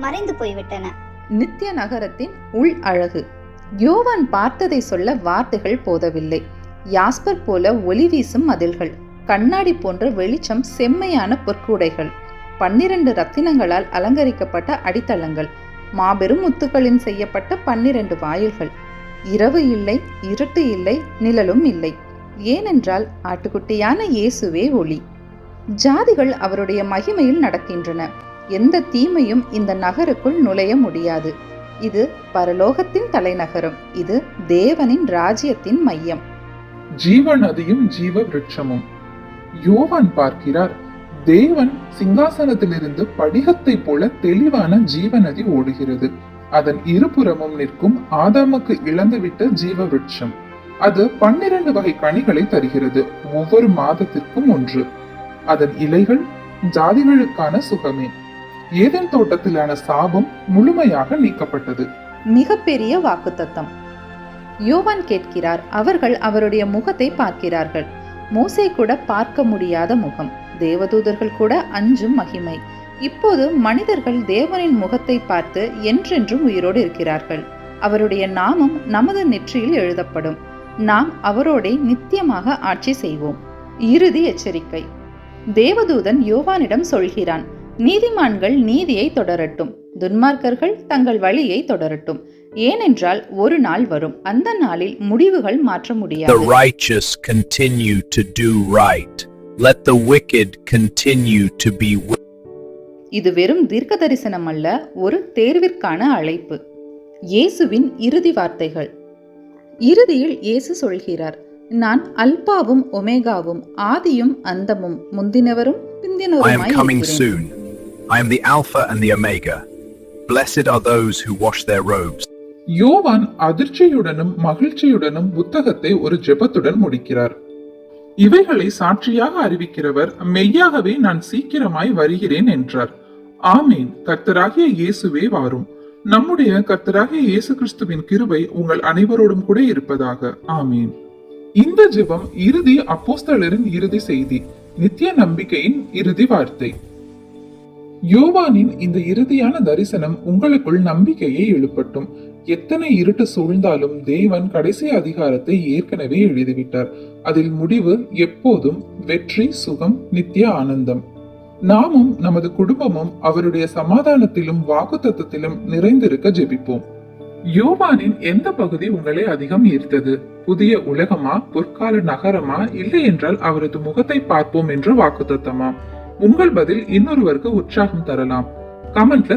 மறைந்து போய்விட்டன. நித்திய நகரத்தின் உள் அழகு. யோவான் பார்த்ததை சொல்ல வார்த்தைகள் போதவில்லை. யாஸ்பர் போல ஒளி வீசும் மதில்கள், கண்ணாடி போன்ற வெளிச்சம், செம்மையான பொற்கூடைகள், 12 ரத்தினங்களால் அலங்கரிக்கப்பட்ட அடித்தளங்கள், மாபெரும் முத்துக்களின் செய்யப்பட்ட 12 வாயில்கள். இரவு இல்லை, இருட்டு இல்லை, நிழலும் இல்லை. ஏனென்றால் ஆட்டுக்குட்டியான இயேசுவே ஒளி. ஜாதிகள் அவருடைய மகிமையில் நடக்கின்றன. எந்த தீமையும் இந்த நகருக்குள் நுழைய முடியாது. இது பரலோகத்தின் தலைநகரம். இது தேவனின் ராஜ்யத்தின் மையம். ஜீவ நதியும் ஜீவ விருட்சமும். யோவான் பார்க்கிறார், தேவன் சிங்காசனத்திலிருந்து படிகத்தை போல தெளிவான ஜீவ நதி ஓடுகிறது. அதன் இருபுறமும் நிற்கும் ஆதாமுக்கு இழந்துவிட்ட ஜீவ விருட்சம். அது 12 வகை கனிகளை தருகிறது, ஒவ்வொரு மாதத்திற்கும் ஒன்று. அதன் இலைகள் ஜாதிகளுக்கான சுகமே. ஏதேன் தோட்டத்திலான சாபம் முழுமையாக நீக்கப்பட்டது. மிகப்பெரிய வாக்குத்தத்தம். யோவான் கேட்கிறார், அவர்கள் அவருடைய முகத்தை பார்க்கிறார்கள். மோசே கூட பார்க்க முடியாத முகம், தேவதூதர்கள் கூட அஞ்சும் மகிமை. இப்போது மனிதர்கள் தேவனின் முகத்தை பார்த்து என்றென்றும் உயிரோடு இருக்கிறார்கள். அவருடைய நாமம் நமது நெற்றியில் எழுதப்படும். நாம் அவரோடே நித்தியமாக ஆட்சி செய்வோம். இறுதி எச்சரிக்கை. தேவதூதன் யோவானிடம் சொல்கிறான், நீதிமான்கள் நீதியை தொடரட்டும், துன்மார்க்கர்கள் தங்கள் வழியை தொடரட்டும். ஏனென்றால் ஒரு நாள் வரும், அந்த நாளில் முடிவுகள் மாற்ற முடியாது. The righteous continue to do right. Let the wicked continue to be wicked. இது வெறும் தீர்க்க தரிசனம் அல்ல, ஒரு தேர்விற்கான அழைப்பு. இயேசுவின் இறுதி வார்த்தைகள். இறுதியில் இயேசு சொல்கிறார், நான் அல்பாவும் ஒமேகாவும், ஆதியும் அந்தமும், முந்தினவரும் பிந்தினவருமாய் இருக்கிறேன். I am the Alpha and the Omega. Blessed are those who wash their robes. யோவான் அதிர்ச்சியுடனும் மகிழ்ச்சியுடனும் புத்தகத்தை ஒரு ஜெபத்துடன் முடிக்கிறார். இவைகளை சாட்சியாக அறிவிக்கிறவர் மெய்யாகவே நான் சீக்கிரமாய் வருகிறேன் என்றார். ஆமீன். கர்த்தராகிய இயேசுவே வாரும். நம்முடைய கர்த்தராகிய இயேசு கிறிஸ்துவின் கிருபை உங்கள் அனைவரோடும் கூட இருப்பதாக. ஆமீன். இந்த ஜெபம் இறுதி அப்போஸ்தலரின் இறுதி செய்தி, நித்திய நம்பிக்கையின் இறுதி வார்த்தை. யோவானின் இந்த இறுதியான தரிசனம் உங்களுக்குள் நம்பிக்கையை எழுப்பட்டும். எத்தனை இருட்டு சூழ்ந்தாலும் தேவன் கடைசி அதிகாரத்தை ஏற்கனவே எழுதிவிட்டார். அதில் முடிவு எப்போதும் வெற்றி, சுகம், நித்திய ஆனந்தம். நாமும் நமது குடும்பமும் அவருடைய சமாதானத்திலும் வாக்குத்தத்தத்திலும் நிறைந்திருக்க ஜெபிப்போம். யோவானின் எந்த பகுதி உங்களை அதிகம் ஈர்த்தது? புதிய உலகமா, பொற்கால நகரமா, இல்லை என்றால் அவரது முகத்தை பார்ப்போம் என்ற வாக்குத்தத்தமா? உங்கள் பதில் இன்னொருவருக்கு உற்சாகம் தரலாம். கமெண்ட்ல